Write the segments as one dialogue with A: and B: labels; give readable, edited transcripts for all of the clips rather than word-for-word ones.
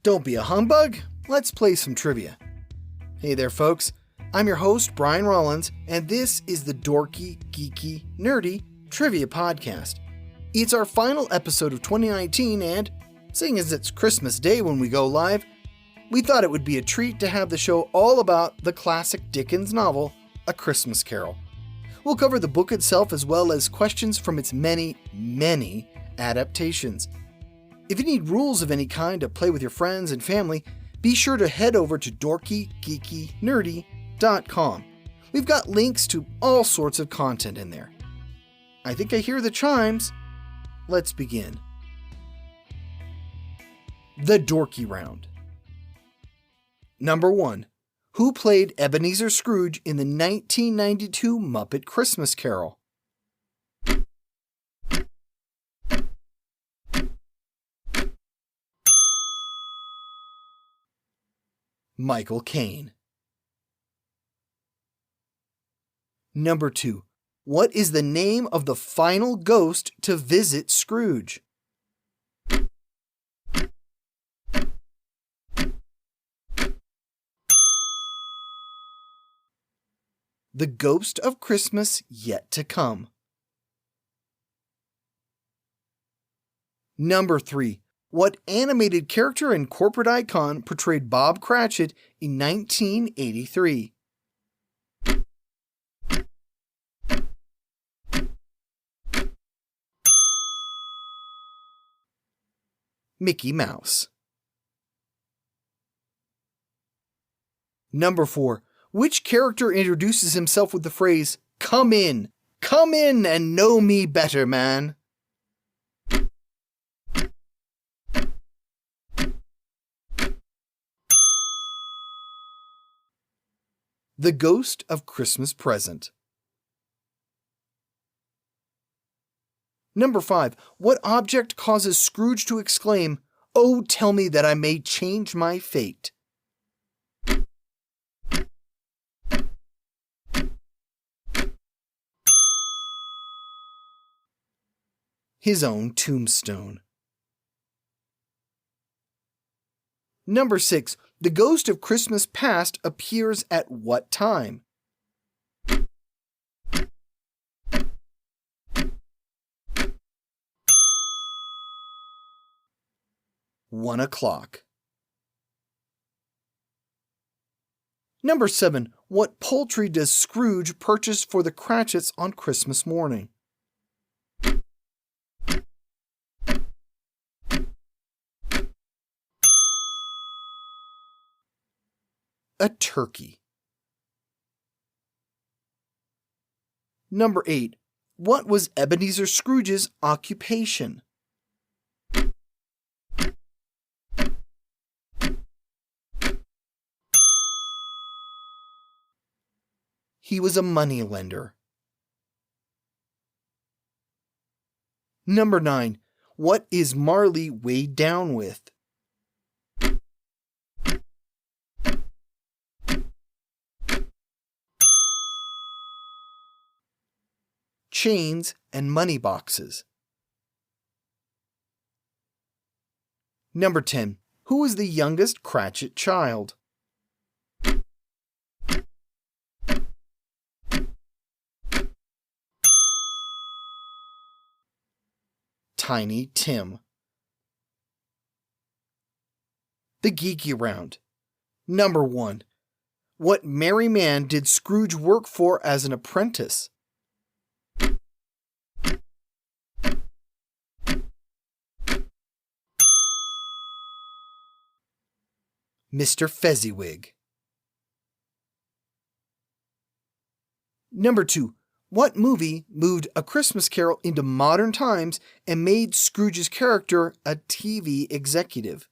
A: Don't be a humbug, let's play some trivia. Hey there folks, I'm your host Brian Rollins, and this is the Dorky, Geeky, Nerdy Trivia Podcast. It's our final episode of 2019, and seeing as it's Christmas Day when we go live, we thought it would be a treat to have the show all about the classic Dickens novel, A Christmas Carol. We'll cover the book itself as well as questions from its many, many adaptations. If you need rules of any kind to play with your friends and family, be sure to head over to dorkygeekynerdy.com. We've got links to all sorts of content in there. I think I hear the chimes. Let's begin. The Dorky Round. Number 1. Who played Ebenezer Scrooge in the 1992 Muppet Christmas Carol? Michael Caine. Number 2. What is the name of the final ghost to visit Scrooge? The Ghost of Christmas Yet to Come. Number 3. What animated character and corporate icon portrayed Bob Cratchit in 1983? Mickey Mouse. Number 4. Which character introduces himself with the phrase, come in and know me better, man"? The Ghost of Christmas Present. Number 5. What object causes Scrooge to exclaim, "Oh, tell me that I may change my fate"? His own tombstone. Number 6. The Ghost of Christmas Past appears at what time? One o'clock. Number 7. What poultry does Scrooge purchase for the Cratchits on Christmas morning? A turkey. Number 8. What was Ebenezer Scrooge's occupation? He was a moneylender. Number 9. What is Marley weighed down with? Chains and money boxes. Number 10. Who is the youngest Cratchit child? Tiny Tim. The Geeky Round. Number 1. What merry man did Scrooge work for as an apprentice? Mr. Fezziwig. Number 2. What movie moved A Christmas Carol into modern times and made Scrooge's character a TV executive?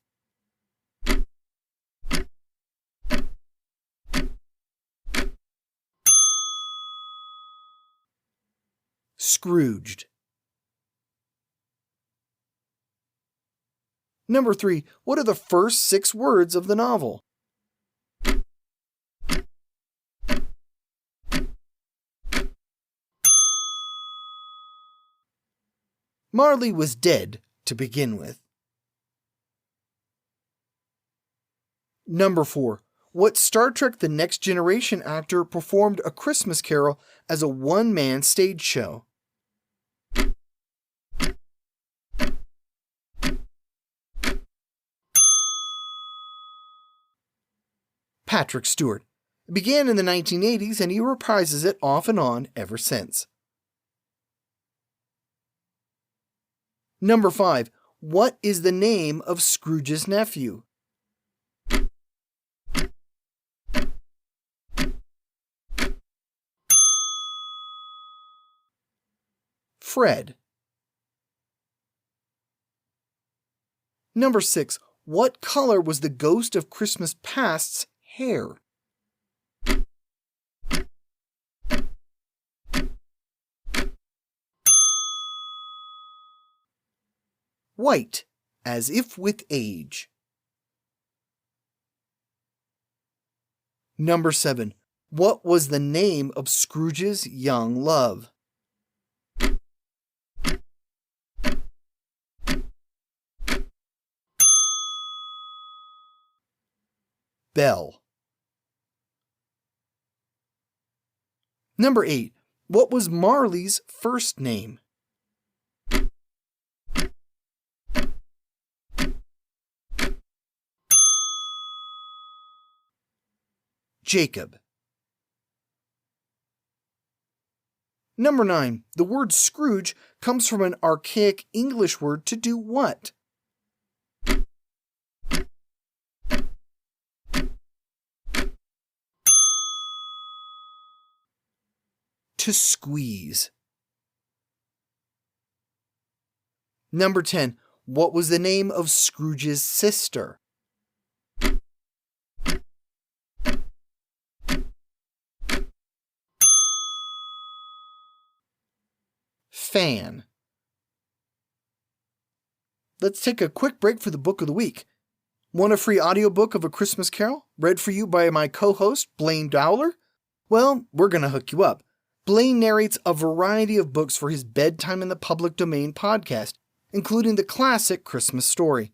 A: Scrooged. Number 3. What are the first 6 words of the novel? Marley was dead to begin with. Number 4. What Star Trek The Next Generation actor performed A Christmas Carol as a one-man stage show? Patrick Stewart. It began in the 1980s and he reprises it off and on ever since. Number 5. What is the name of Scrooge's nephew? Fred. Number 6. What color was the Ghost of Christmas Past's hair? White, as if with age. Number 7. What was the name of Scrooge's young love? Belle. Number 8. What was Marley's first name? Jacob. Number 9. The word Scrooge comes from an archaic English word to do what? To squeeze. Number 10. What was the name of Scrooge's sister? Fan. Let's take a quick break for the book of the week. Want a free audiobook of A Christmas Carol, read for you by my co-host, Blaine Dowler? Well, we're going to hook you up. Blaine narrates a variety of books for his Bedtime in the Public Domain podcast, including the classic Christmas Story.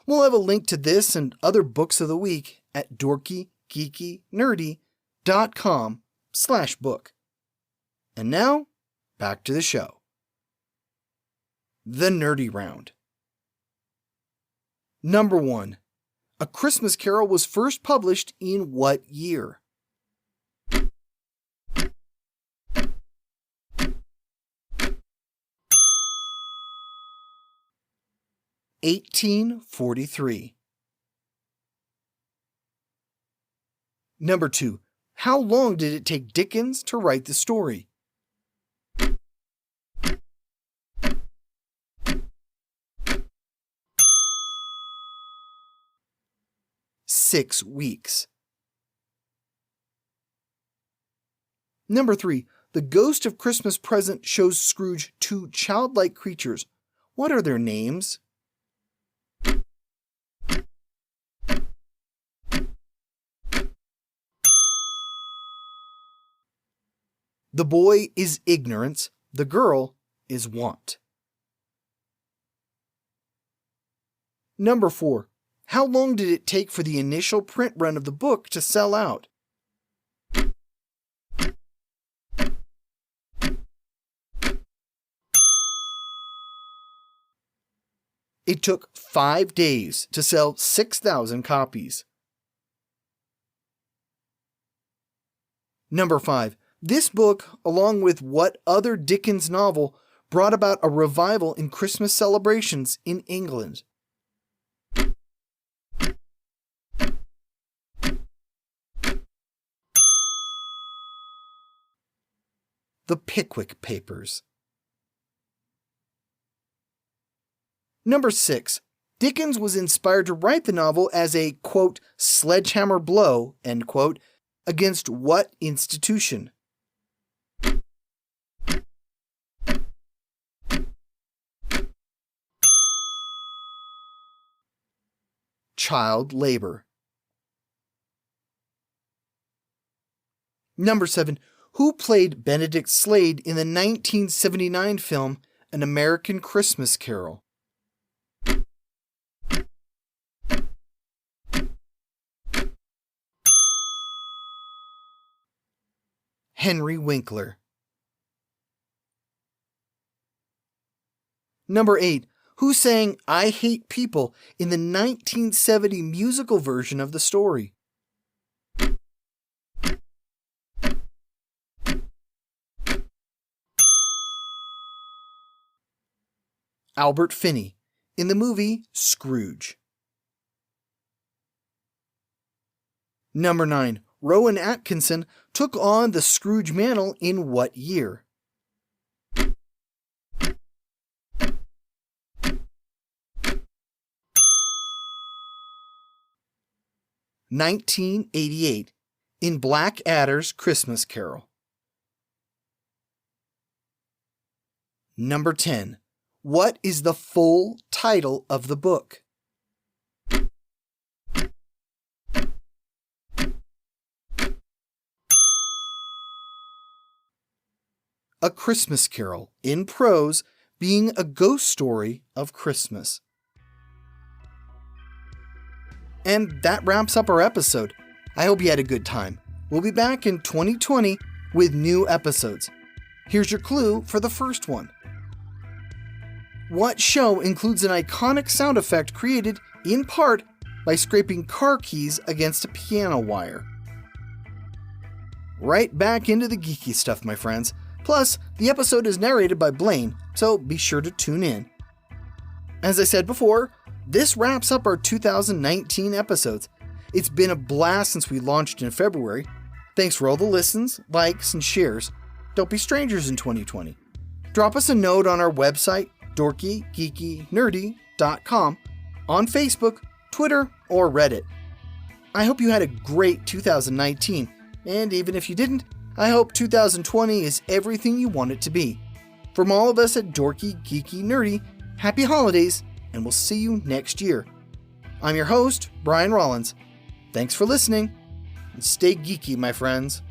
A: We'll have a link to this and other books of the week at dorkygeekynerdy.com/book. And now, back to the show. The Nerdy Round. Number 1. A Christmas Carol was first published in what year? (1843). Number 2. How long did it take Dickens to write the story? 6 weeks. Number 3. The Ghost of Christmas Present shows Scrooge 2 childlike creatures. What are their names? The boy is ignorance, the girl is want. Number 4. How long did it take for the initial print run of the book to sell out? It took 5 days to sell 6,000 copies. Number 5. This book, along with what other Dickens novel, brought about a revival in Christmas celebrations in England? The Pickwick Papers. Number 6. Dickens was inspired to write the novel as a, quote, sledgehammer blow, end quote, against what institution? Child labor. Number 7. Who played Benedict Slade in the 1979 film An American Christmas Carol? Henry Winkler. Number 8. Who sang I Hate People in the 1970 musical version of the story? Albert Finney in the movie Scrooge. Number 9. Rowan Atkinson took on the Scrooge mantle in what year? (1988) in Blackadder's Christmas Carol. Number 10. What is the full title of the book? A Christmas Carol, in prose, being a ghost story of Christmas. And that wraps up our episode. I hope you had a good time. We'll be back in 2020 with new episodes. Here's your clue for the first one. What show includes an iconic sound effect created, in part, by scraping car keys against a piano wire? Right back into the geeky stuff, my friends. Plus, the episode is narrated by Blaine, so be sure to tune in. As I said before, this wraps up our 2019 episodes. It's been a blast since we launched in February. Thanks for all the listens, likes, and shares. Don't be strangers in 2020. Drop us a note on our website, dorkygeekynerdy.com, on Facebook, Twitter, or Reddit. I hope you had a great 2019, and even if you didn't, I hope 2020 is everything you want it to be. From all of us at Dorky, Geeky, Nerdy, happy holidays, and we'll see you next year. I'm your host, Brian Rollins. Thanks for listening, and stay geeky, my friends.